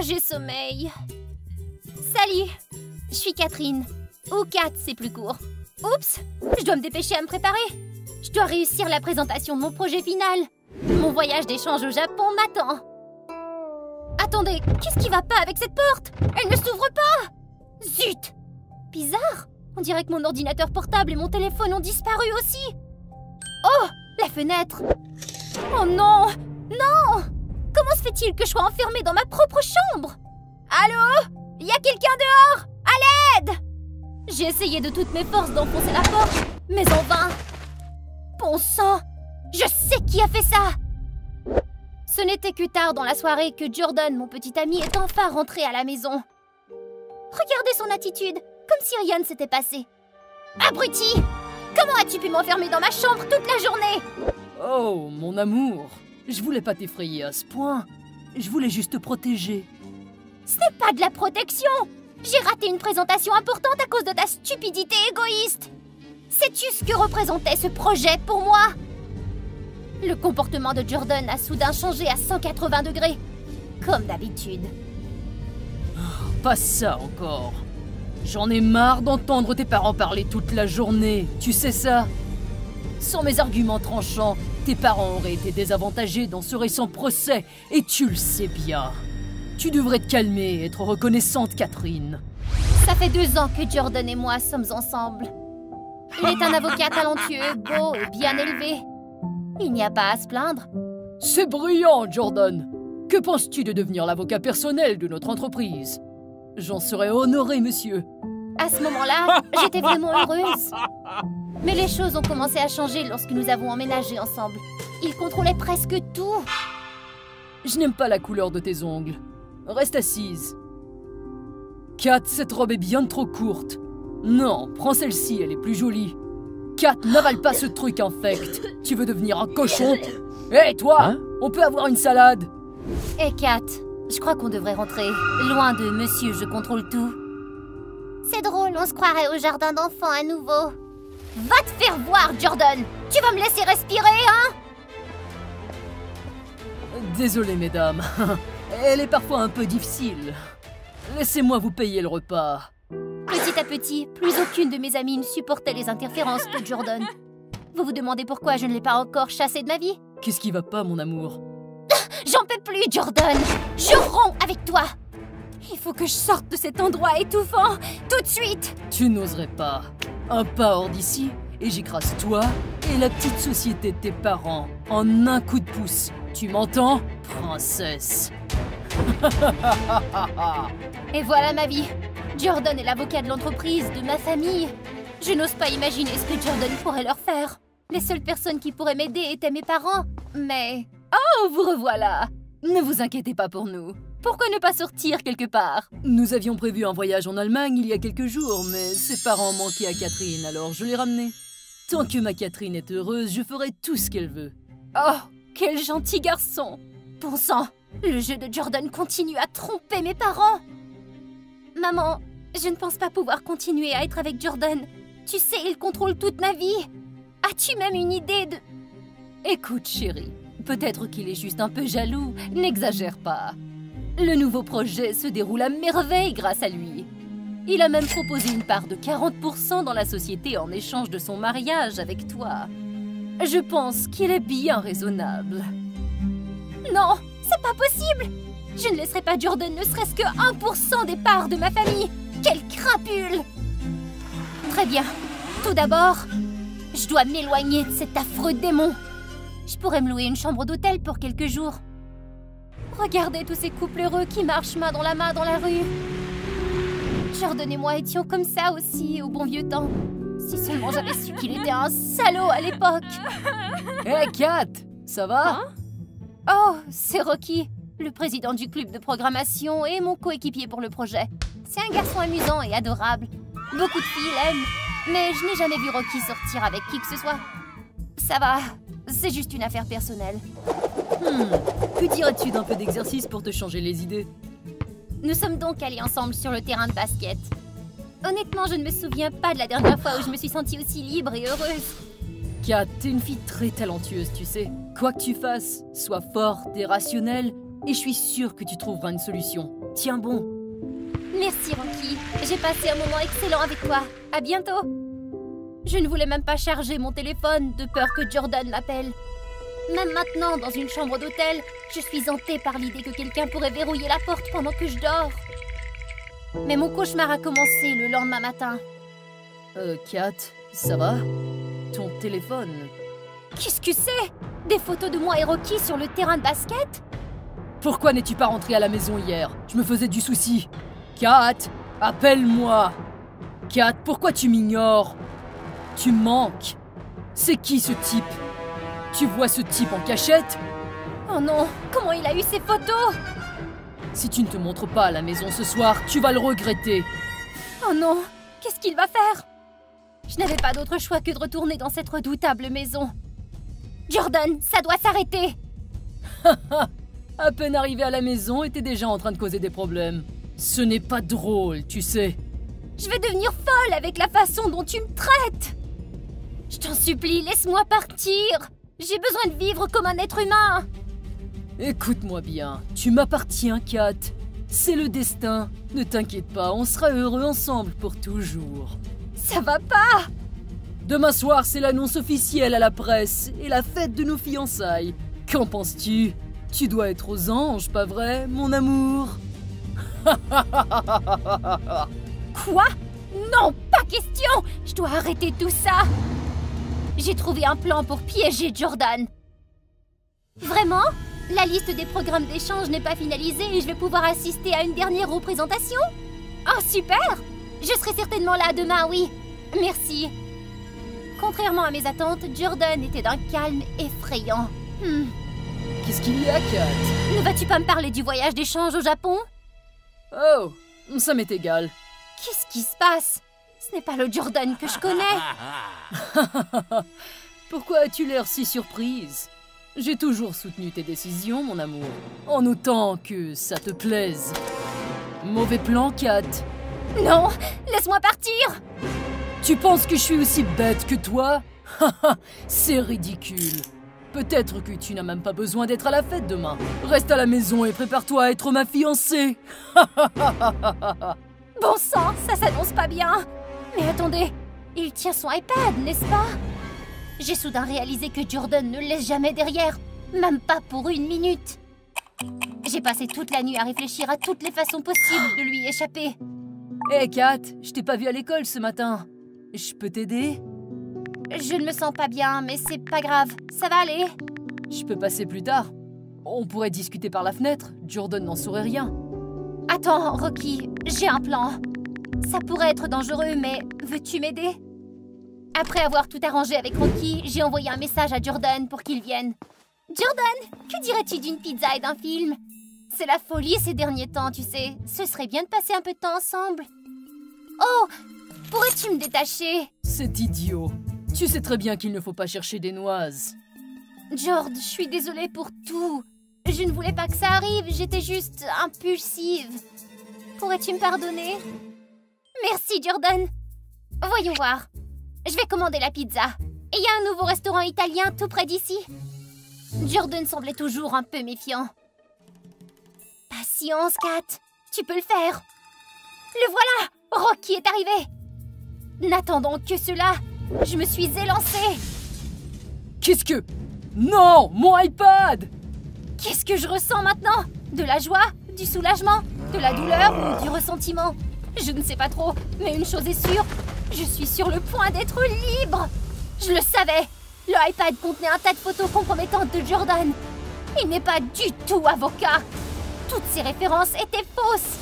j'ai sommeil. Salut, je suis Catherine. Ou Kat, c'est plus court. Oups, je dois me dépêcher à me préparer. Je dois réussir la présentation de mon projet final. Mon voyage d'échange au Japon m'attend. Attendez, qu'est-ce qui va pas avec cette porte? Elle ne s'ouvre pas! Zut! Bizarre, on dirait que mon ordinateur portable et mon téléphone ont disparu aussi. Oh, la fenêtre! Oh non! Non! Comment se fait-il que je sois enfermée dans ma propre chambre? Allô? Y a quelqu'un dehors? À l'aide! J'ai essayé de toutes mes forces d'enfoncer la porte, mais en vain. Bon sang! Je sais qui a fait ça! Ce n'était que tard dans la soirée que Jordan, mon petit ami, est enfin rentré à la maison. Regardez son attitude, comme si rien ne s'était passé. Abruti! Comment as-tu pu m'enfermer dans ma chambre toute la journée? Oh, mon amour, je voulais pas t'effrayer à ce point. Je voulais juste te protéger. Ce n'est pas de la protection! J'ai raté une présentation importante à cause de ta stupidité égoïste! Sais-tu ce que représentait ce projet pour moi? Le comportement de Jordan a soudain changé à 180 degrés, comme d'habitude. Pas ça encore. J'en ai marre d'entendre tes parents parler toute la journée, tu sais ça? Sans mes arguments tranchants, tes parents auraient été désavantagés dans ce récent procès, et tu le sais bien. Tu devrais te calmer et être reconnaissante, Catherine. Ça fait 2 ans que Jordan et moi sommes ensemble. Il est un avocat talentueux, beau et bien élevé. Il n'y a pas à se plaindre. C'est brillant, Jordan. Que penses-tu de devenir l'avocat personnel de notre entreprise? J'en serais honoré, monsieur. À ce moment-là, j'étais vraiment heureuse. Mais les choses ont commencé à changer lorsque nous avons emménagé ensemble. Il contrôlait presque tout. Je n'aime pas la couleur de tes ongles. Reste assise. Kat, cette robe est bien trop courte. Non, prends celle-ci, elle est plus jolie. Kat, n'avale pas ce truc infect. Tu veux devenir un cochon? Hé, toi, hein? On peut avoir une salade? Hé, Kat, je crois qu'on devrait rentrer. Loin de monsieur, je contrôle tout. C'est drôle, on se croirait au jardin d'enfants à nouveau. Va te faire voir, Jordan! Tu vas me laisser respirer, hein? Désolé, mesdames. Elle est parfois un peu difficile. Laissez-moi vous payer le repas. Petit à petit, plus aucune de mes amies ne supportait les interférences de Jordan. Vous vous demandez pourquoi je ne l'ai pas encore chassé de ma vie? Qu'est-ce qui va pas, mon amour? J'en peux plus, Jordan! Je romps avec toi! Il faut que je sorte de cet endroit étouffant, tout de suite! Tu n'oserais pas. Un pas hors d'ici, et j'écrase toi et la petite société de tes parents en un coup de pouce. Tu m'entends, princesse? Et voilà ma vie. Jordan est l'avocat de l'entreprise, de ma famille. Je n'ose pas imaginer ce que Jordan pourrait leur faire. Les seules personnes qui pourraient m'aider étaient mes parents. Mais... Oh, vous revoilà! Ne vous inquiétez pas pour nous. Pourquoi ne pas sortir quelque part? Nous avions prévu un voyage en Allemagne il y a quelques jours, mais ses parents manquaient à Catherine, alors je l'ai ramenée. Tant que ma Catherine est heureuse, je ferai tout ce qu'elle veut. Oh, quel gentil garçon! Bon sang, le jeu de Jordan continue à tromper mes parents! Maman, je ne pense pas pouvoir continuer à être avec Jordan. Tu sais, il contrôle toute ma vie. As-tu même une idée de... Écoute, chérie, peut-être qu'il est juste un peu jaloux, n'exagère pas. Le nouveau projet se déroule à merveille grâce à lui. Il a même proposé une part de 40% dans la société en échange de son mariage avec toi. Je pense qu'il est bien raisonnable. Non, c'est pas possible! Je ne laisserai pas Jordan ne serait-ce que 1% des parts de ma famille! Quelle crapule! Très bien. Tout d'abord, je dois m'éloigner de cet affreux démon. Je pourrais me louer une chambre d'hôtel pour quelques jours. Regardez tous ces couples heureux qui marchent main dans la rue. Jordan et moi étions comme ça aussi au bon vieux temps. Si seulement j'avais su qu'il était un salaud à l'époque. Hé, Kat, ça va? Hein? Oh, c'est Rocky, le président du club de programmation et mon coéquipier pour le projet. C'est un garçon amusant et adorable. Beaucoup de filles l'aiment, mais je n'ai jamais vu Rocky sortir avec qui que ce soit. Ça va, c'est juste une affaire personnelle. Que dirais-tu d'un peu d'exercice pour te changer les idées? Nous sommes donc allés ensemble sur le terrain de basket. Honnêtement, je ne me souviens pas de la dernière fois où je me suis sentie aussi libre et heureuse. Kat, t'es une fille très talentueuse, tu sais. Quoi que tu fasses, sois forte et rationnelle, et je suis sûre que tu trouveras une solution. Tiens bon. Merci Rocky, j'ai passé un moment excellent avec toi. À bientôt. Je ne voulais même pas charger mon téléphone de peur que Jordan m'appelle. Même maintenant, dans une chambre d'hôtel, je suis hantée par l'idée que quelqu'un pourrait verrouiller la porte pendant que je dors. Mais mon cauchemar a commencé le lendemain matin. Kat, ça va? Ton téléphone? Qu'est-ce que c'est? Des photos de moi et Rocky sur le terrain de basket? Pourquoi n'es-tu pas rentrée à la maison hier? Je me faisais du souci. Kat, appelle-moi! Kat, pourquoi tu m'ignores? Tu me manques. C'est qui ce type? Tu vois ce type en cachette? Oh non, comment il a eu ces photos? Si tu ne te montres pas à la maison ce soir, tu vas le regretter. Oh non, qu'est-ce qu'il va faire? Je n'avais pas d'autre choix que de retourner dans cette redoutable maison. Jordan, ça doit s'arrêter! À peine arrivé à la maison, et t'es déjà en train de causer des problèmes. Ce n'est pas drôle, tu sais. Je vais devenir folle avec la façon dont tu me traites! Je t'en supplie, laisse-moi partir! J'ai besoin de vivre comme un être humain! Écoute-moi bien, tu m'appartiens, Kat. C'est le destin. Ne t'inquiète pas, on sera heureux ensemble pour toujours. Ça va pas! Demain soir, c'est l'annonce officielle à la presse et la fête de nos fiançailles. Qu'en penses-tu? Tu dois être aux anges, pas vrai, mon amour? Quoi? Non, pas question! Je dois arrêter tout ça! J'ai trouvé un plan pour piéger Jordan. Vraiment? La liste des programmes d'échange n'est pas finalisée et je vais pouvoir assister à une dernière représentation? Oh, super! Je serai certainement là demain, oui. Merci. Contrairement à mes attentes, Jordan était d'un calme effrayant. Qu'est-ce qu'il y a, Kat? Ne vas-tu pas me parler du voyage d'échange au Japon? Oh, ça m'est égal. Qu'est-ce qui se passe? Ce n'est pas le Jordan que je connais. Pourquoi as-tu l'air si surprise? J'ai toujours soutenu tes décisions, mon amour, en autant que ça te plaise. Mauvais plan, Kat. Non, laisse-moi partir! Tu penses que je suis aussi bête que toi? C'est ridicule. Peut-être que tu n'as même pas besoin d'être à la fête demain. Reste à la maison et prépare-toi à être ma fiancée. Bon sang, ça s'annonce pas bien. Mais attendez, il tient son iPad, n'est-ce pas? J'ai soudain réalisé que Jordan ne le laisse jamais derrière, même pas pour une minute. J'ai passé toute la nuit à réfléchir à toutes les façons possibles de lui échapper. Hé, Kat, je t'ai pas vue à l'école ce matin. Je peux t'aider? Je ne me sens pas bien, mais c'est pas grave, ça va aller. Je peux passer plus tard. On pourrait discuter par la fenêtre, Jordan n'en saurait rien. Attends, Rocky, j'ai un plan. Ça pourrait être dangereux, mais veux-tu m'aider? Après avoir tout arrangé avec Rocky, j'ai envoyé un message à Jordan pour qu'il vienne. Jordan, que dirais-tu d'une pizza et d'un film? C'est la folie ces derniers temps, tu sais. Ce serait bien de passer un peu de temps ensemble. Oh, pourrais-tu me détacher? C'est idiot. Tu sais très bien qu'il ne faut pas chercher des noises. Jord, je suis désolée pour tout. Je ne voulais pas que ça arrive, j'étais juste impulsive. Pourrais-tu me pardonner? Merci, Jordan. Voyons voir. Je vais commander la pizza. Et il y a un nouveau restaurant italien tout près d'ici. Jordan semblait toujours un peu méfiant. Patience, Kat. Tu peux le faire. Le voilà! Rocky est arrivé. N'attendant que cela, je me suis élancée. Qu'est-ce que... Non! Mon iPad! Qu'est-ce que je ressens maintenant? De la joie? Du soulagement? De la douleur ou du ressentiment? Je ne sais pas trop, mais une chose est sûre, je suis sur le point d'être libre. Je le savais. Le iPad contenait un tas de photos compromettantes de Jordan. Il n'est pas du tout avocat. Toutes ces références étaient fausses.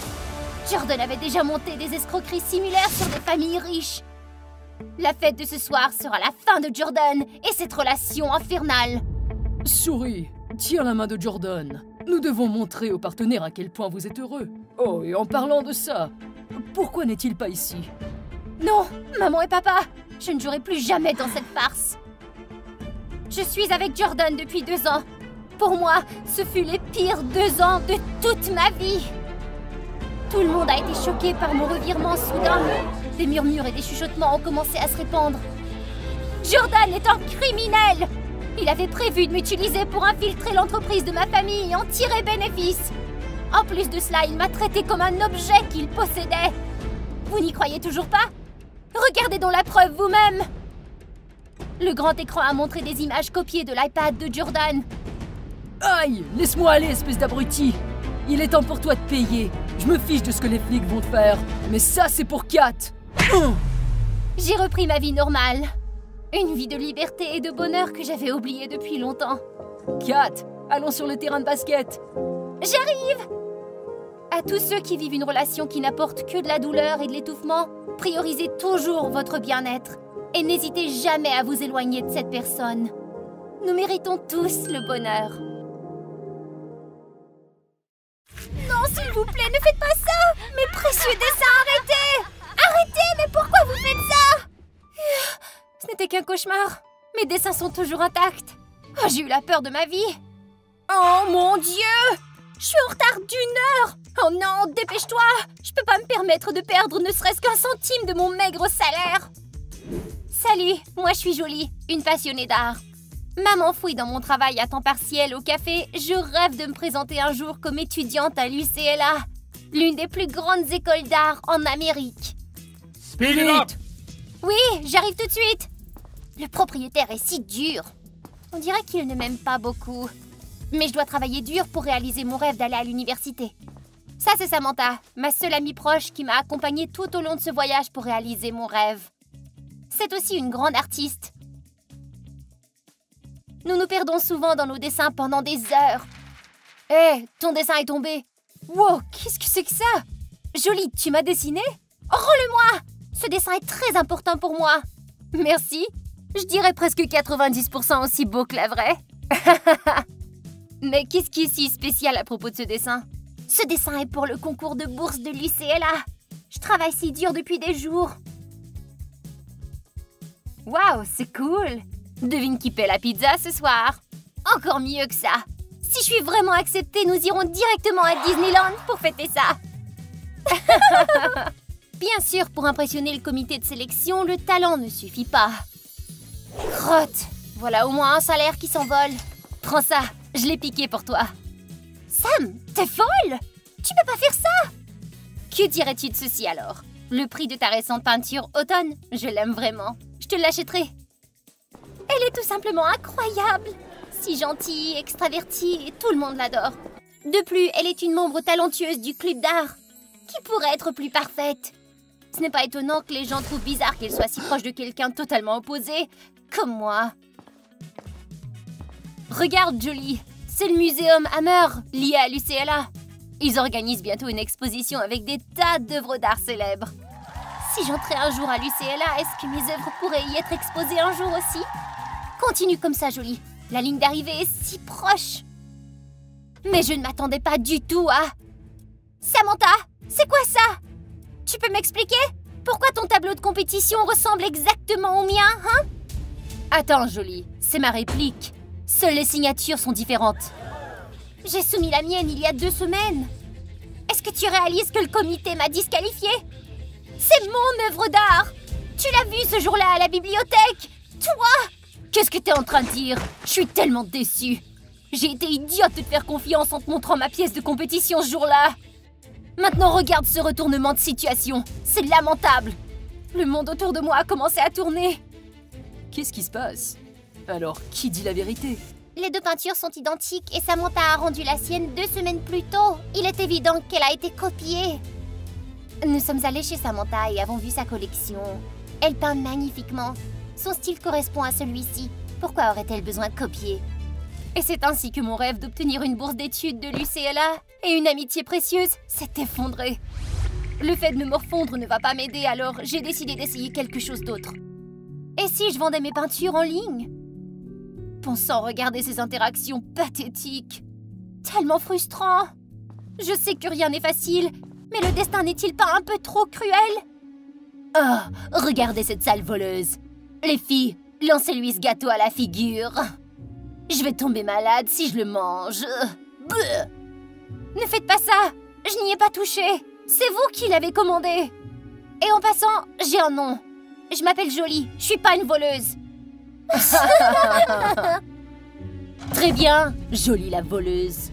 Jordan avait déjà monté des escroqueries similaires sur des familles riches. La fête de ce soir sera la fin de Jordan et cette relation infernale. Souris, tiens la main de Jordan. Nous devons montrer aux partenaires à quel point vous êtes heureux. Oh, et en parlant de ça, pourquoi n'est-il pas ici? Non, maman et papa, je ne jouerai plus jamais dans cette farce. Je suis avec Jordan depuis 2 ans. Pour moi, ce fut les pires 2 ans de toute ma vie. Tout le monde a été choqué par mon revirement soudain. Des murmures et des chuchotements ont commencé à se répandre. Jordan est un criminel! Il avait prévu de m'utiliser pour infiltrer l'entreprise de ma famille et en tirer bénéfice. En plus de cela, il m'a traité comme un objet qu'il possédait. Vous n'y croyez toujours pas? Regardez donc la preuve vous-même. Le grand écran a montré des images copiées de l'iPad de Jordan. Aïe! Laisse-moi aller, espèce d'abruti! Il est temps pour toi de payer. Je me fiche de ce que les flics vont te faire. Mais ça, c'est pour Kat! J'ai repris ma vie normale. Une vie de liberté et de bonheur que j'avais oubliée depuis longtemps. Kat, allons sur le terrain de basket. J'arrive! À tous ceux qui vivent une relation qui n'apporte que de la douleur et de l'étouffement, priorisez toujours votre bien-être. Et n'hésitez jamais à vous éloigner de cette personne. Nous méritons tous le bonheur. Non, s'il vous plaît, ne faites pas ça! Mes précieux dessins, arrêtez! Arrêtez, mais pourquoi vous faites ça? Ce n'était qu'un cauchemar. Mes dessins sont toujours intacts. Oh, j'ai eu la peur de ma vie. Oh mon Dieu! Je suis en retard d'1 heure! Oh non, dépêche-toi! Je peux pas me permettre de perdre ne serait-ce qu'un centime de mon maigre salaire. Salut, moi je suis Jolie, une passionnée d'art. Maman fouille dans mon travail à temps partiel au café. Je rêve de me présenter un jour comme étudiante à l'UCLA, l'une des plus grandes écoles d'art en Amérique. Speed it up! Oui, j'arrive tout de suite. Le propriétaire est si dur. On dirait qu'il ne m'aime pas beaucoup. Mais je dois travailler dur pour réaliser mon rêve d'aller à l'université. Ça, c'est Samantha, ma seule amie proche qui m'a accompagnée tout au long de ce voyage pour réaliser mon rêve. C'est aussi une grande artiste. Nous nous perdons souvent dans nos dessins pendant des heures. Hé, ton dessin est tombé. Wow, qu'est-ce que c'est que ça? Jolie, tu m'as dessiné? Rends-le-moi! Ce dessin est très important pour moi. Merci. Je dirais presque 90% aussi beau que la vraie. Mais qu'est-ce qui est si spécial à propos de ce dessin? Ce dessin est pour le concours de bourse de l'UCLA. Je travaille si dur depuis des jours. Waouh, c'est cool! Devine qui paie la pizza ce soir? Encore mieux que ça! Si je suis vraiment acceptée, nous irons directement à Disneyland pour fêter ça! Bien sûr, pour impressionner le comité de sélection, le talent ne suffit pas. Crotte! Voilà au moins un salaire qui s'envole. Prends ça, je l'ai piqué pour toi. Sam, t'es folle? Tu peux pas faire ça! Que dirais-tu de ceci alors? Le prix de ta récente peinture automne, je l'aime vraiment. Je te l'achèterai. Elle est tout simplement incroyable. Si gentille, extravertie, et tout le monde l'adore. De plus, elle est une membre talentueuse du club d'art. Qui pourrait être plus parfaite? Ce n'est pas étonnant que les gens trouvent bizarre qu'elle soit si proche de quelqu'un totalement opposé, comme moi. Regarde, Jolie, c'est le muséum Hammer, lié à l'UCLA. Ils organisent bientôt une exposition avec des tas d'œuvres d'art célèbres. Si j'entrais un jour à l'UCLA, est-ce que mes œuvres pourraient y être exposées un jour aussi? Continue comme ça, Jolie. La ligne d'arrivée est si proche. Mais je ne m'attendais pas du tout à... Samantha, c'est quoi ça? Tu peux m'expliquer? Pourquoi ton tableau de compétition ressemble exactement au mien, hein? Attends, Jolie, c'est ma réplique. Seules les signatures sont différentes. J'ai soumis la mienne il y a 2 semaines. Est-ce que tu réalises que le comité m'a disqualifiée? C'est mon œuvre d'art! Tu l'as vu ce jour-là à la bibliothèque? Toi! Qu'est-ce que t'es en train de dire? Je suis tellement déçue. J'ai été idiote de te faire confiance en te montrant ma pièce de compétition ce jour-là. Maintenant, regarde ce retournement de situation. C'est lamentable. Le monde autour de moi a commencé à tourner. Qu'est-ce qui se passe? Alors, qui dit la vérité? Les 2 peintures sont identiques et Samantha a rendu la sienne 2 semaines plus tôt. Il est évident qu'elle a été copiée. Nous sommes allés chez Samantha et avons vu sa collection. Elle peint magnifiquement. Son style correspond à celui-ci. Pourquoi aurait-elle besoin de copier? Et c'est ainsi que mon rêve d'obtenir une bourse d'études de l'UCLA et une amitié précieuse s'est effondré. Le fait de me morfondre ne va pas m'aider, alors j'ai décidé d'essayer quelque chose d'autre. Et si je vendais mes peintures en ligne? Pensant regarder ces interactions pathétiques. Tellement frustrant. Je sais que rien n'est facile, mais le destin n'est-il pas un peu trop cruel? Oh, regardez cette sale voleuse. Les filles, lancez-lui ce gâteau à la figure. Je vais tomber malade si je le mange. Bleu. Ne faites pas ça. Je n'y ai pas touché. C'est vous qui l'avez commandé. Et en passant, j'ai un nom. Je m'appelle Jolie. Je suis pas une voleuse. Très bien, Jolie la voleuse.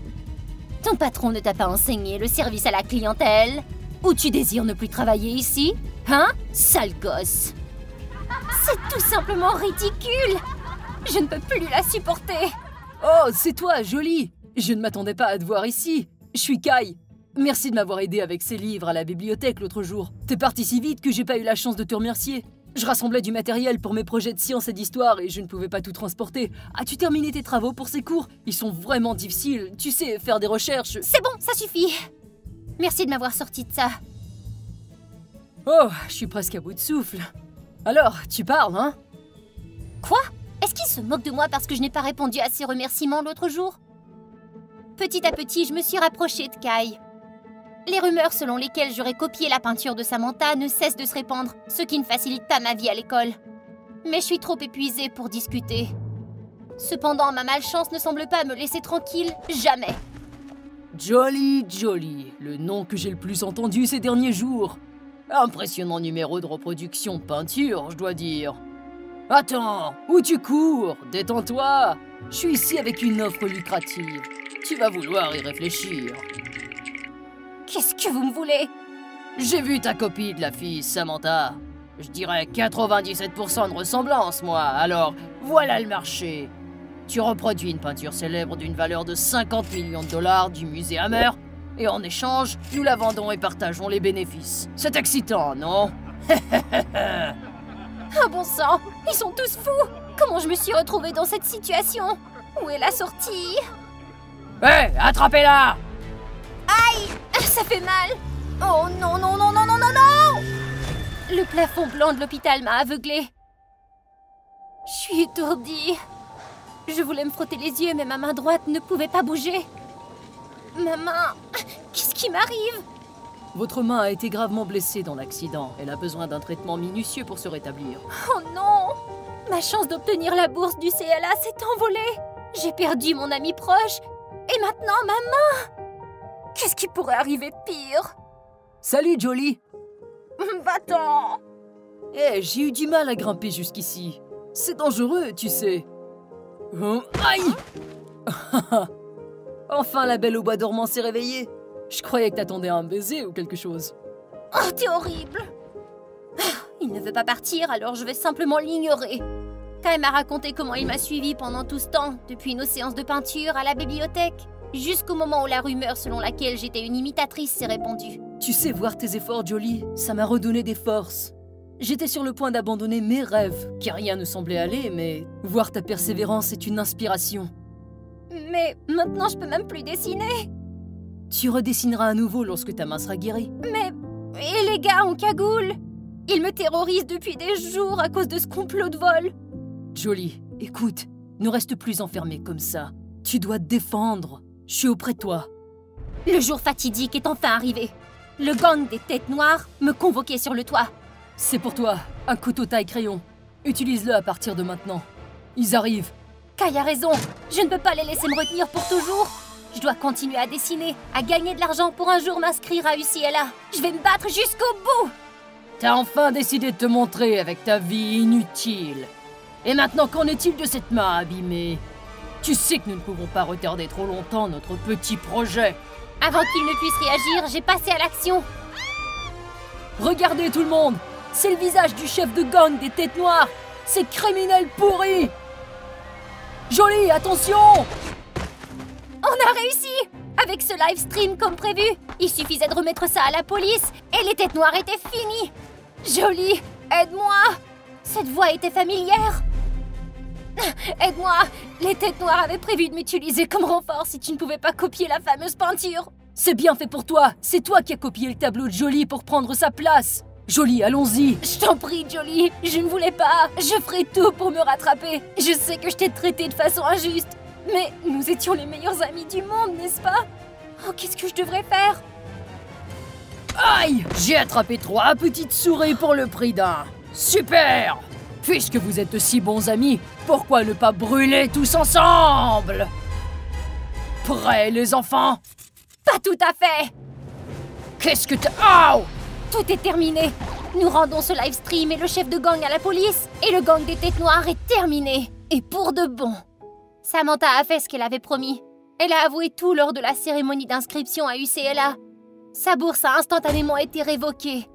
Ton patron ne t'a pas enseigné le service à la clientèle? Ou tu désires ne plus travailler ici? Hein, sale gosse? C'est tout simplement ridicule! Je ne peux plus la supporter! Oh, c'est toi, Jolie! Je ne m'attendais pas à te voir ici. Je suis Kai. Merci de m'avoir aidé avec ces livres à la bibliothèque l'autre jour. T'es parti si vite que j'ai pas eu la chance de te remercier. Je rassemblais du matériel pour mes projets de sciences et d'histoire et je ne pouvais pas tout transporter. As-tu terminé tes travaux pour ces cours? Ils sont vraiment difficiles. Tu sais, faire des recherches... C'est bon, ça suffit! Merci de m'avoir sorti de ça. Oh, je suis presque à bout de souffle. Alors, tu parles, hein? Quoi? Est-ce qu'il se moque de moi parce que je n'ai pas répondu à ses remerciements l'autre jour? Petit à petit, je me suis rapprochée de Kai. Les rumeurs selon lesquelles j'aurais copié la peinture de Samantha ne cessent de se répandre, ce qui ne facilite pas ma vie à l'école. Mais je suis trop épuisée pour discuter. Cependant, ma malchance ne semble pas me laisser tranquille, jamais. Jolie, le nom que j'ai le plus entendu ces derniers jours. Impressionnant numéro de reproduction peinture, je dois dire. Attends, où tu cours? Détends-toi. Je suis ici avec une offre lucrative. Tu vas vouloir y réfléchir. Qu'est-ce que vous me voulez? J'ai vu ta copie de la fille Samantha. Je dirais 97% de ressemblance, moi. Alors, voilà le marché. Tu reproduis une peinture célèbre d'une valeur de 50 millions de dollars du musée Hammer. Et en échange, nous la vendons et partageons les bénéfices. C'est excitant, non? Ah bon sang, ils sont tous fous! Comment je me suis retrouvée dans cette situation? Où est la sortie? Hé, attrapez-la! Aïe! Ça fait mal! Oh non, non, non, non, non, non, non! Le plafond blanc de l'hôpital m'a aveuglée. Je suis étourdie. Je voulais me frotter les yeux, mais ma main droite ne pouvait pas bouger. Ma main... Qu'est-ce qui m'arrive? Votre main a été gravement blessée dans l'accident. Elle a besoin d'un traitement minutieux pour se rétablir. Oh non! Ma chance d'obtenir la bourse du CLA s'est envolée. J'ai perdu mon ami proche. Et maintenant, ma main! Qu'est-ce qui pourrait arriver de pire? Salut, Jolie! Va-t'en! Eh, j'ai eu du mal à grimper jusqu'ici. C'est dangereux, tu sais. Aïe! Enfin, la belle au bois dormant s'est réveillée. Je croyais que t'attendais un baiser ou quelque chose. Oh, t'es horrible! Il ne veut pas partir, alors je vais simplement l'ignorer. Kai m'a raconté comment il m'a suivi pendant tout ce temps, depuis nos séances de peinture à la bibliothèque, jusqu'au moment où la rumeur selon laquelle j'étais une imitatrice s'est répandue. Tu sais, voir tes efforts, Jolie, ça m'a redonné des forces. J'étais sur le point d'abandonner mes rêves, car rien ne semblait aller, mais voir ta persévérance est une inspiration. Mais maintenant, je peux même plus dessiner. Tu redessineras à nouveau lorsque ta main sera guérie. Mais... Et les gars en cagoule? Ils me terrorisent depuis des jours à cause de ce complot de vol. Jolie, écoute, ne reste plus enfermée comme ça. Tu dois te défendre. Je suis auprès de toi. Le jour fatidique est enfin arrivé. Le gang des têtes noires me convoquait sur le toit. C'est pour toi, un couteau taille-crayon. Utilise-le à partir de maintenant. Ils arrivent. Kai a raison, je ne peux pas les laisser me retenir pour toujours. Je dois continuer à dessiner, à gagner de l'argent pour un jour m'inscrire à UCLA. Je vais me battre jusqu'au bout. T'as enfin décidé de te montrer avec ta vie inutile. Et maintenant, qu'en est-il de cette main abîmée? Tu sais que nous ne pouvons pas retarder trop longtemps notre petit projet. Avant qu'il ne puisse réagir, j'ai passé à l'action. Regardez tout le monde, c'est le visage du chef de gang des têtes noires. Ces criminels pourris. Jolie, attention! On a réussi! Avec ce live stream comme prévu, il suffisait de remettre ça à la police et les têtes noires étaient finies. Jolie, aide-moi! Cette voix était familière. Aide-moi! Les têtes noires avaient prévu de m'utiliser comme renfort si tu ne pouvais pas copier la fameuse peinture. C'est bien fait pour toi. C'est toi qui as copié le tableau de Jolie pour prendre sa place. Jolie, allons-y. Je t'en prie, Jolie, je ne voulais pas. Je ferai tout pour me rattraper. Je sais que je t'ai traité de façon injuste. Mais nous étions les meilleurs amis du monde, n'est-ce pas? Oh, qu'est-ce que je devrais faire? Aïe! J'ai attrapé 3 petites souris pour le prix d'un. Super! Puisque vous êtes de si bons amis, pourquoi ne pas brûler tous ensemble? Prêts, les enfants? Pas tout à fait! Qu'est-ce que t'as... Aouh! Tout est terminé. Nous rendons ce live stream et le chef de gang à la police. Et le gang des têtes noires est terminé. Et pour de bon. Samantha a fait ce qu'elle avait promis. Elle a avoué tout lors de la cérémonie d'inscription à UCLA. Sa bourse a instantanément été révoquée.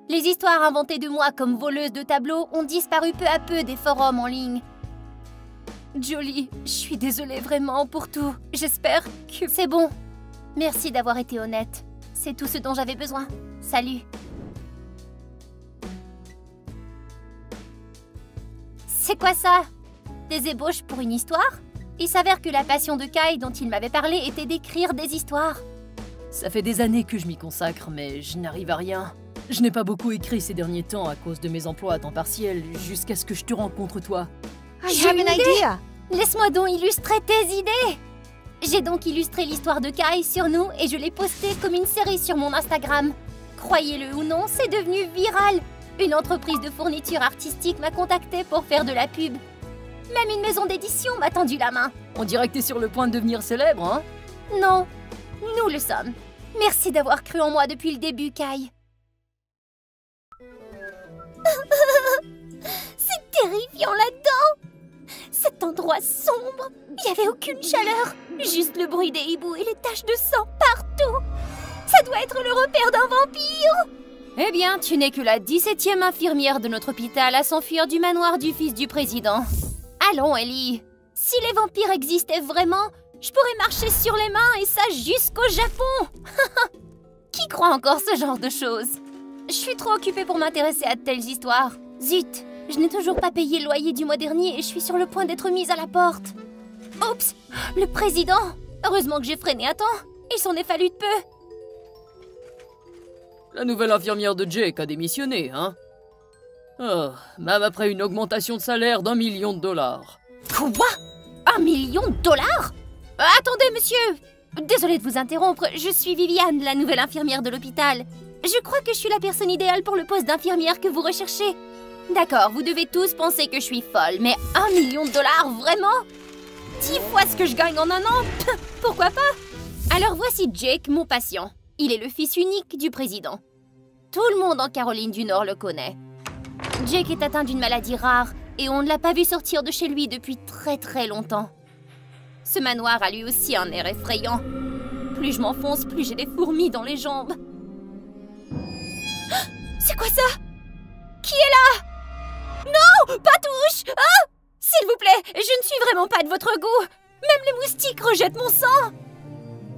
Les histoires inventées de moi comme voleuse de tableaux ont disparu peu à peu des forums en ligne. Jolie, je suis désolée vraiment pour tout. J'espère que... C'est bon. Merci d'avoir été honnête. C'est tout ce dont j'avais besoin. Salut. C'est quoi ça? Des ébauches pour une histoire? Il s'avère que la passion de Kai dont il m'avait parlé était d'écrire des histoires. Ça fait des années que je m'y consacre, mais je n'arrive à rien. Je n'ai pas beaucoup écrit ces derniers temps à cause de mes emplois à temps partiel, jusqu'à ce que je te rencontre toi. J'ai une idée. Laisse-moi donc illustrer tes idées. J'ai donc illustré l'histoire de Kai sur nous et je l'ai postée comme une série sur mon Instagram. Croyez-le ou non, c'est devenu viral. Une entreprise de fourniture artistique m'a contacté pour faire de la pub. Même une maison d'édition m'a tendu la main. On dirait que t'es sur le point de devenir célèbre, hein? Non, nous le sommes. Merci d'avoir cru en moi depuis le début, Kai. C'est terrifiant là-dedans. Cet endroit sombre, il n'y avait aucune chaleur. Juste le bruit des hiboux et les taches de sang partout. Ça doit être le repère d'un vampire. Eh bien, tu n'es que la 17e infirmière de notre hôpital à s'enfuir du manoir du fils du président. Allons, Ellie. Si les vampires existaient vraiment, je pourrais marcher sur les mains et ça jusqu'au Japon. Qui croit encore ce genre de choses? Je suis trop occupée pour m'intéresser à de telles histoires. Zut, je n'ai toujours pas payé le loyer du mois dernier et je suis sur le point d'être mise à la porte. Oups, le président. Heureusement que j'ai freiné à temps. Il s'en est fallu de peu. La nouvelle infirmière de Jake a démissionné, hein? Oh, même après une augmentation de salaire d'1 million de dollars. Quoi? 1 million de dollars? Attendez, monsieur. Désolée de vous interrompre, je suis Viviane, la nouvelle infirmière de l'hôpital. Je crois que je suis la personne idéale pour le poste d'infirmière que vous recherchez. D'accord, vous devez tous penser que je suis folle, mais 1 million de dollars, vraiment? 10 fois ce que je gagne en un an? Pourquoi pas? Alors voici Jake, mon patient. Il est le fils unique du président. Tout le monde en Caroline du Nord le connaît. Jake est atteint d'une maladie rare et on ne l'a pas vu sortir de chez lui depuis très longtemps. Ce manoir a lui aussi un air effrayant. Plus je m'enfonce, plus j'ai des fourmis dans les jambes. C'est quoi ça? Qui est là? Non, pas touche! Ah! S'il vous plaît, je ne suis vraiment pas de votre goût. Même les moustiques rejettent mon sang.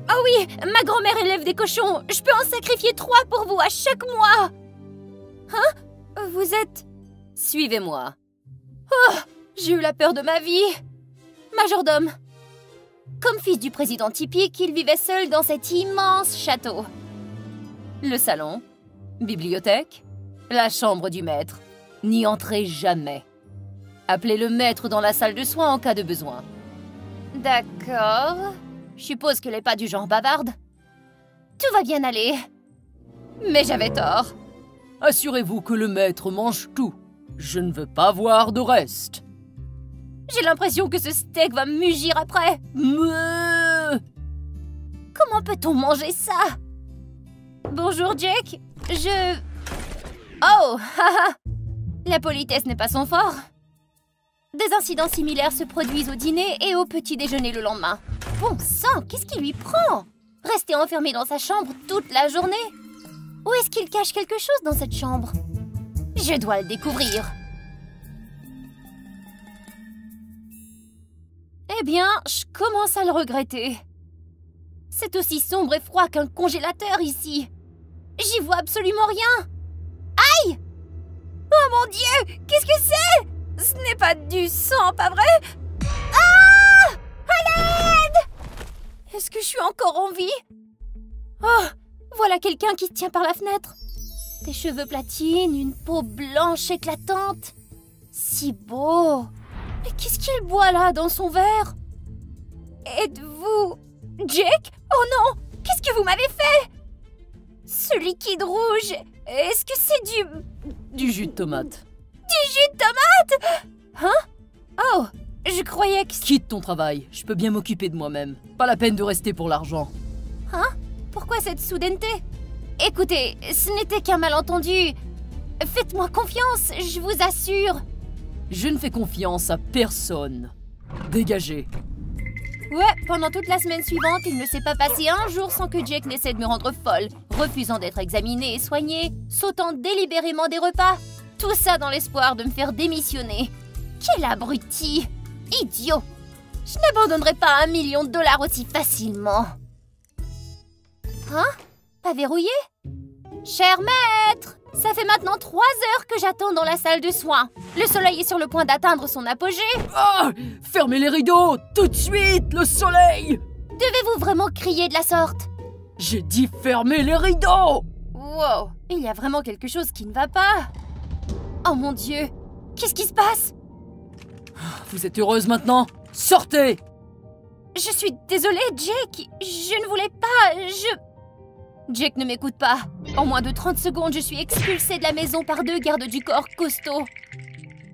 Oh oui, ma grand-mère élève des cochons. Je peux en sacrifier 3 pour vous à chaque mois. Hein? Vous êtes... Suivez-moi. Oh, j'ai eu la peur de ma vie. Majordome. Comme fils du président typique, il vivait seul dans cet immense château. Le salon, bibliothèque, la chambre du maître. N'y entrez jamais. Appelez le maître dans la salle de soins en cas de besoin. D'accord. Je suppose qu'elle n'est pas du genre bavarde. Tout va bien aller. Mais j'avais tort. Assurez-vous que le maître mange tout. Je ne veux pas voir de reste. J'ai l'impression que ce steak va me mugir après. Meuh. Comment peut-on manger ça? Bonjour, Jake. Oh, haha. La politesse n'est pas son fort. Des incidents similaires se produisent au dîner et au petit déjeuner le lendemain. Bon sang, qu'est-ce qui lui prend? Rester enfermé dans sa chambre toute la journée? Ou est-ce qu'il cache quelque chose dans cette chambre? Je dois le découvrir. Eh bien, je commence à le regretter. C'est aussi sombre et froid qu'un congélateur ici. J'y vois absolument rien. Aïe! Oh mon Dieu! Qu'est-ce que c'est? Ce n'est pas du sang, pas vrai? Ah! À l'aide! Est-ce que je suis encore en vie? Oh! Voilà quelqu'un qui se tient par la fenêtre. Des cheveux platines, une peau blanche éclatante. Si beau! Mais qu'est-ce qu'il boit là, dans son verre? Êtes-vous... Jake? Oh non! Qu'est-ce que vous m'avez fait? Ce liquide rouge, est-ce que c'est du jus de tomate. Du jus de tomate? Hein? Oh, je croyais que... Quitte ton travail, je peux bien m'occuper de moi-même. Pas la peine de rester pour l'argent. Hein? Pourquoi cette soudaineté? Écoutez, ce n'était qu'un malentendu. Faites-moi confiance, je vous assure. Je ne fais confiance à personne. Dégagez. Ouais, pendant toute la semaine suivante, il ne s'est pas passé un jour sans que Jake n'essaie de me rendre folle, refusant d'être examiné et soigné, sautant délibérément des repas. Tout ça dans l'espoir de me faire démissionner. Quel abruti! Idiot! Je n'abandonnerai pas $1 million aussi facilement. Hein? Pas verrouillé? Cher maître! Ça fait maintenant 3 heures que j'attends dans la salle de soins. Le soleil est sur le point d'atteindre son apogée. Ah! Fermez les rideaux! Tout de suite, le soleil! Devez-vous vraiment crier de la sorte? J'ai dit fermez les rideaux! Wow, il y a vraiment quelque chose qui ne va pas. Oh mon Dieu, qu'est-ce qui se passe? Vous êtes heureuse maintenant? Sortez! Je suis désolée, Jake. Je ne voulais pas, Jake ne m'écoute pas. En moins de 30 secondes, je suis expulsée de la maison par 2 gardes du corps costauds.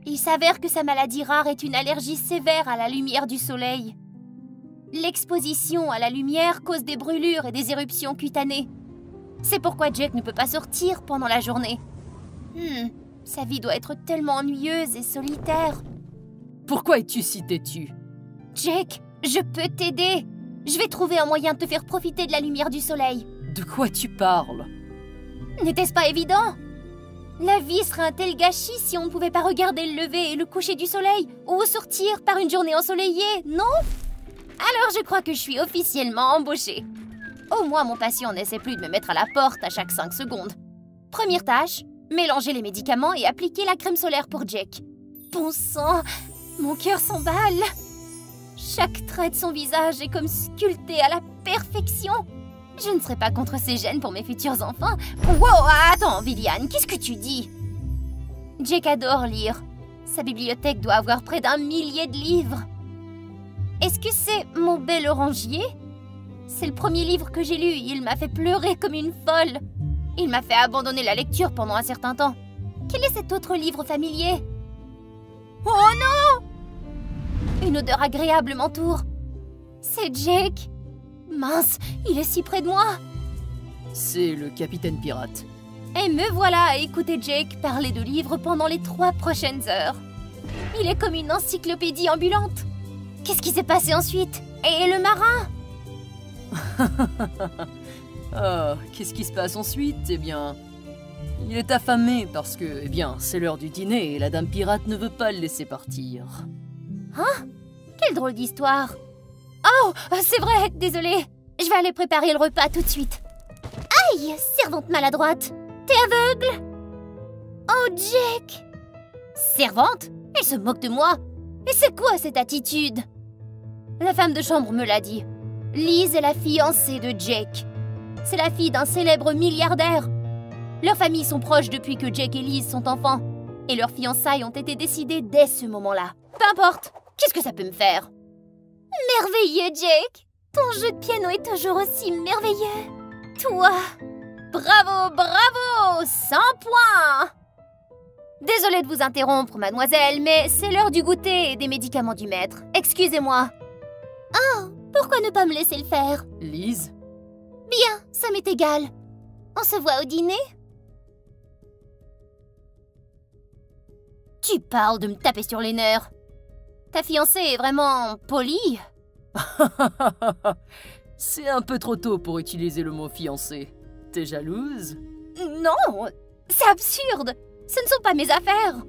Il s'avère que sa maladie rare est une allergie sévère à la lumière du soleil. L'exposition à la lumière cause des brûlures et des éruptions cutanées. C'est pourquoi Jake ne peut pas sortir pendant la journée. Sa vie doit être tellement ennuyeuse et solitaire. Pourquoi es-tu si têtu? Jake, je peux t'aider. Je vais trouver un moyen de te faire profiter de la lumière du soleil. De quoi tu parles? N'était-ce pas évident? La vie serait un tel gâchis si on ne pouvait pas regarder le lever et le coucher du soleil, ou sortir par une journée ensoleillée, non? Alors je crois que je suis officiellement embauchée. Au moins mon patient n'essaie plus de me mettre à la porte à chaque 5 secondes. Première tâche, mélanger les médicaments et appliquer la crème solaire pour Jake. Bon sang, mon cœur s'emballe. Chaque trait de son visage est comme sculpté à la perfection. Je ne serai pas contre ces gènes pour mes futurs enfants. Wow, attends, Viviane, qu'est-ce que tu dis? Jake adore lire. Sa bibliothèque doit avoir près d'1 millier de livres. Est-ce que c'est Mon bel orangier? C'est le premier livre que j'ai lu. Il m'a fait pleurer comme une folle. Il m'a fait abandonner la lecture pendant un certain temps. Quel est cet autre livre familier? Oh non! Une odeur agréable m'entoure. C'est Jake. Mince, il est si près de moi. C'est le capitaine pirate. Et me voilà à écouter Jake parler de livres pendant les 3 prochaines heures. Il est comme une encyclopédie ambulante. Qu'est-ce qui s'est passé ensuite? Et le marin? Oh, qu'est-ce qui se passe ensuite? Eh bien, il est affamé parce que, c'est l'heure du dîner et la dame pirate ne veut pas le laisser partir. Hein? Quelle drôle d'histoire. Oh, c'est vrai, désolée. Je vais aller préparer le repas tout de suite. Aïe, servante maladroite. T'es aveugle? Oh, Jake. Servante? Elle se moque de moi. Et c'est quoi cette attitude? La femme de chambre me l'a dit. Liz est la fiancée de Jake. C'est la fille d'un célèbre milliardaire. Leurs familles sont proches depuis que Jake et Liz sont enfants. Et leurs fiançailles ont été décidées dès ce moment-là. Peu importe. Qu'est-ce que ça peut me faire? Merveilleux, Jake! Ton jeu de piano est toujours aussi merveilleux. Toi! Bravo, bravo! 100 points! Désolée de vous interrompre, mademoiselle, mais c'est l'heure du goûter et des médicaments du maître. Excusez-moi. Oh, pourquoi ne pas me laisser le faire? Liz? Bien, ça m'est égal. On se voit au dîner? Tu parles de me taper sur les nerfs. Ta fiancée est vraiment polie? C'est un peu trop tôt pour utiliser le mot fiancé. T'es jalouse? Non, c'est absurde. Ce ne sont pas mes affaires.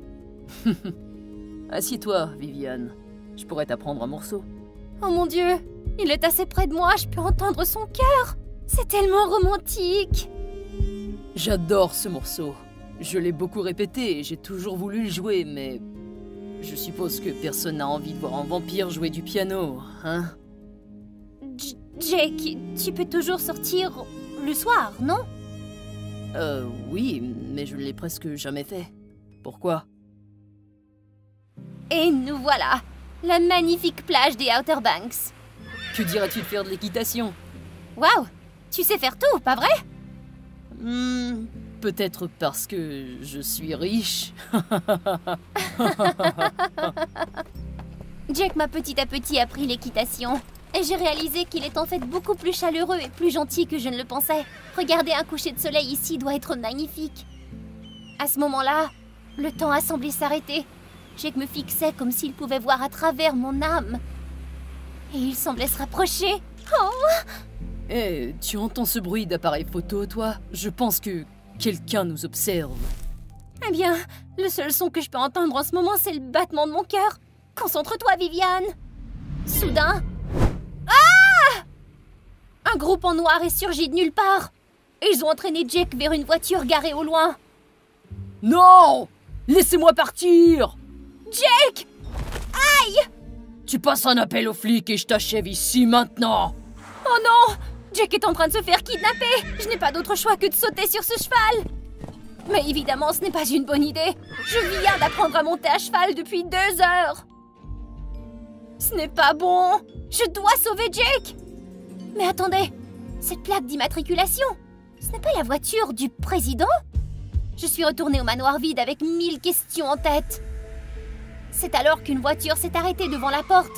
Assieds-toi, Viviane. Je pourrais t'apprendre un morceau. Oh mon Dieu, il est assez près de moi, je peux entendre son cœur. C'est tellement romantique. J'adore ce morceau. Je l'ai beaucoup répété et j'ai toujours voulu le jouer, mais... Je suppose que personne n'a envie de voir un vampire jouer du piano, hein? Jake, tu peux toujours sortir le soir, non? Oui, mais je ne l'ai presque jamais fait. Pourquoi? Et nous voilà, la magnifique plage des Outer Banks. Que dirais-tu de faire de l'équitation? Waouh, tu sais faire tout, pas vrai? Peut-être parce que je suis riche. Jake m'a petit à petit appris l'équitation. Et j'ai réalisé qu'il est en fait beaucoup plus chaleureux et plus gentil que je ne le pensais. Regarder un coucher de soleil ici doit être magnifique. À ce moment-là, le temps a semblé s'arrêter. Jake me fixait comme s'il pouvait voir à travers mon âme. Et il semblait se rapprocher. Oh! Eh, tu entends ce bruit d'appareil photo, toi? Je pense que quelqu'un nous observe. Eh bien, le seul son que je peux entendre en ce moment, c'est le battement de mon cœur. Concentre-toi, Viviane. Soudain... Ah! Un groupe en noir est surgi de nulle part. Ils ont entraîné Jake vers une voiture garée au loin. Non! Laissez-moi partir! Jake! Aïe! Tu passes un appel aux flics et je t'achève ici maintenant! Oh non! Jake est en train de se faire kidnapper! Je n'ai pas d'autre choix que de sauter sur ce cheval! Mais évidemment, ce n'est pas une bonne idée! Je viens d'apprendre à monter à cheval depuis 2 heures! Ce n'est pas bon! Je dois sauver Jake! Mais attendez! Cette plaque d'immatriculation! Ce n'est pas la voiture du président? Je suis retournée au manoir vide avec 1000 questions en tête. C'est alors qu'une voiture s'est arrêtée devant la porte.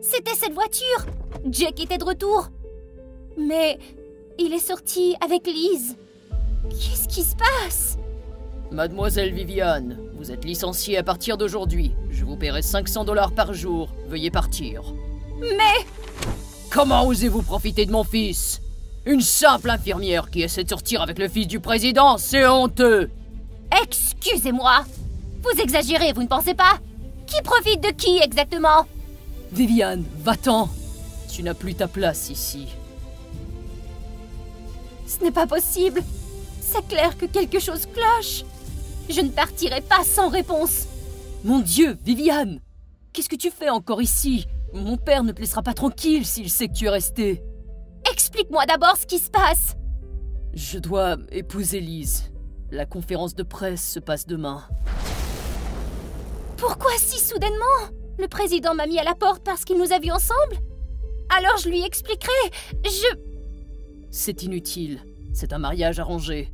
C'était cette voiture! Jake était de retour. Mais il est sorti avec Liz. Qu'est-ce qui se passe? Mademoiselle Viviane, vous êtes licenciée à partir d'aujourd'hui. Je vous paierai 500 $ par jour. Veuillez partir. Mais... Comment osez-vous profiter de mon fils? Une simple infirmière qui essaie de sortir avec le fils du président, c'est honteux! Excusez-moi! Vous exagérez, vous ne pensez pas? Qui profite de qui exactement? Viviane, va-t'en! Tu n'as plus ta place ici. Ce n'est pas possible! C'est clair que quelque chose cloche! Je ne partirai pas sans réponse! Mon Dieu, Viviane! Qu'est-ce que tu fais encore ici? Mon père ne te laissera pas tranquille s'il sait que tu es restée. Explique-moi d'abord ce qui se passe! Je dois épouser Liz. La conférence de presse se passe demain. Pourquoi si soudainement? Le président m'a mis à la porte parce qu'il nous a vus ensemble? Alors je lui expliquerai. C'est inutile. C'est un mariage arrangé.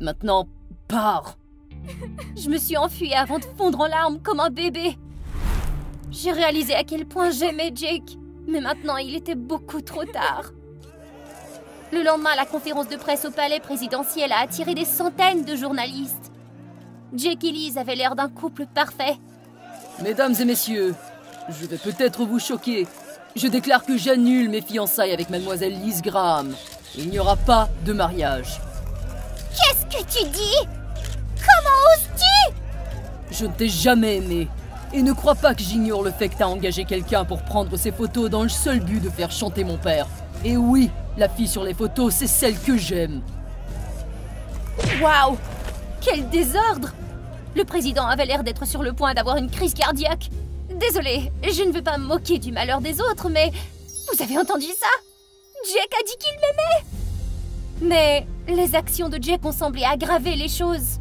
Maintenant, pars! Je me suis enfuie avant de fondre en larmes comme un bébé. J'ai réalisé à quel point j'aimais Jake. Mais maintenant, il était beaucoup trop tard. Le lendemain, la conférence de presse au palais présidentiel a attiré des centaines de journalistes. Jake et Liz avaient l'air d'un couple parfait. Mesdames et messieurs, je vais peut-être vous choquer. Je déclare que j'annule mes fiançailles avec mademoiselle Liz Graham. Il n'y aura pas de mariage. Qu'est-ce que tu dis? Comment oses-tu? Je ne t'ai jamais aimé. Et ne crois pas que j'ignore le fait que t'as engagé quelqu'un pour prendre ces photos dans le seul but de faire chanter mon père. Et oui, la fille sur les photos, c'est celle que j'aime. Waouh! Quel désordre! Le président avait l'air d'être sur le point d'avoir une crise cardiaque. Désolée, je ne veux pas me moquer du malheur des autres, mais... Vous avez entendu ça? Jake a dit qu'il m'aimait! Mais les actions de Jake ont semblé aggraver les choses.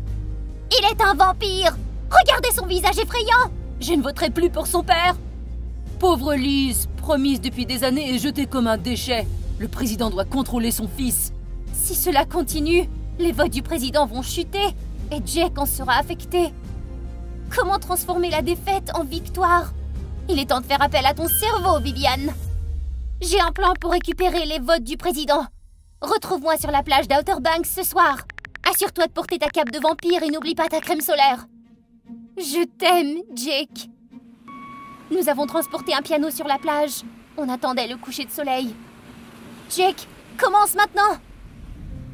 Il est un vampire! Regardez son visage effrayant! Je ne voterai plus pour son père! Pauvre Liz, promise depuis des années et jetée comme un déchet. Le président doit contrôler son fils. Si cela continue, les votes du président vont chuter et Jake en sera affecté. Comment transformer la défaite en victoire? Il est temps de faire appel à ton cerveau, Viviane. J'ai un plan pour récupérer les votes du président. Retrouve-moi sur la plage d'Outer Banks ce soir. Assure-toi de porter ta cape de vampire et n'oublie pas ta crème solaire. Je t'aime, Jake. Nous avons transporté un piano sur la plage. On attendait le coucher de soleil. Jake, commence maintenant.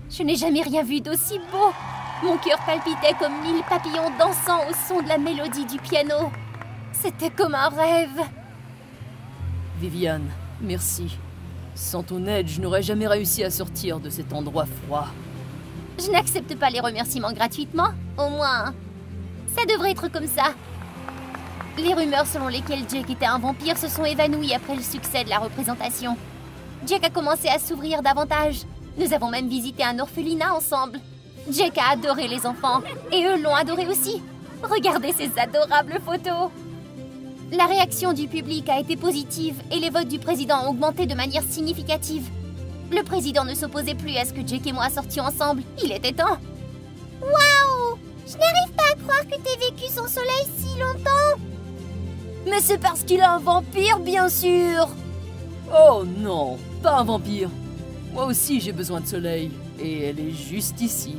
Je n'ai jamais rien vu d'aussi beau. Mon cœur palpitait comme 1000 papillons dansant au son de la mélodie du piano. C'était comme un rêve. Viviane, merci. Sans ton aide, je n'aurais jamais réussi à sortir de cet endroit froid. Je n'accepte pas les remerciements gratuitement. Au moins, ça devrait être comme ça. Les rumeurs selon lesquelles Jake était un vampire se sont évanouies après le succès de la représentation. Jake a commencé à s'ouvrir davantage. Nous avons même visité un orphelinat ensemble. Jake a adoré les enfants, et eux l'ont adoré aussi. Regardez ces adorables photos. La réaction du public a été positive et les votes du président ont augmenté de manière significative. Le président ne s'opposait plus à ce que Jake et moi sortions ensemble. Il était temps. Waouh! Je n'arrive pas à croire que t'aies vécu son soleil si longtemps. Mais c'est parce qu'il est un vampire, bien sûr. Oh non, pas un vampire. Moi aussi j'ai besoin de soleil, et elle est juste ici.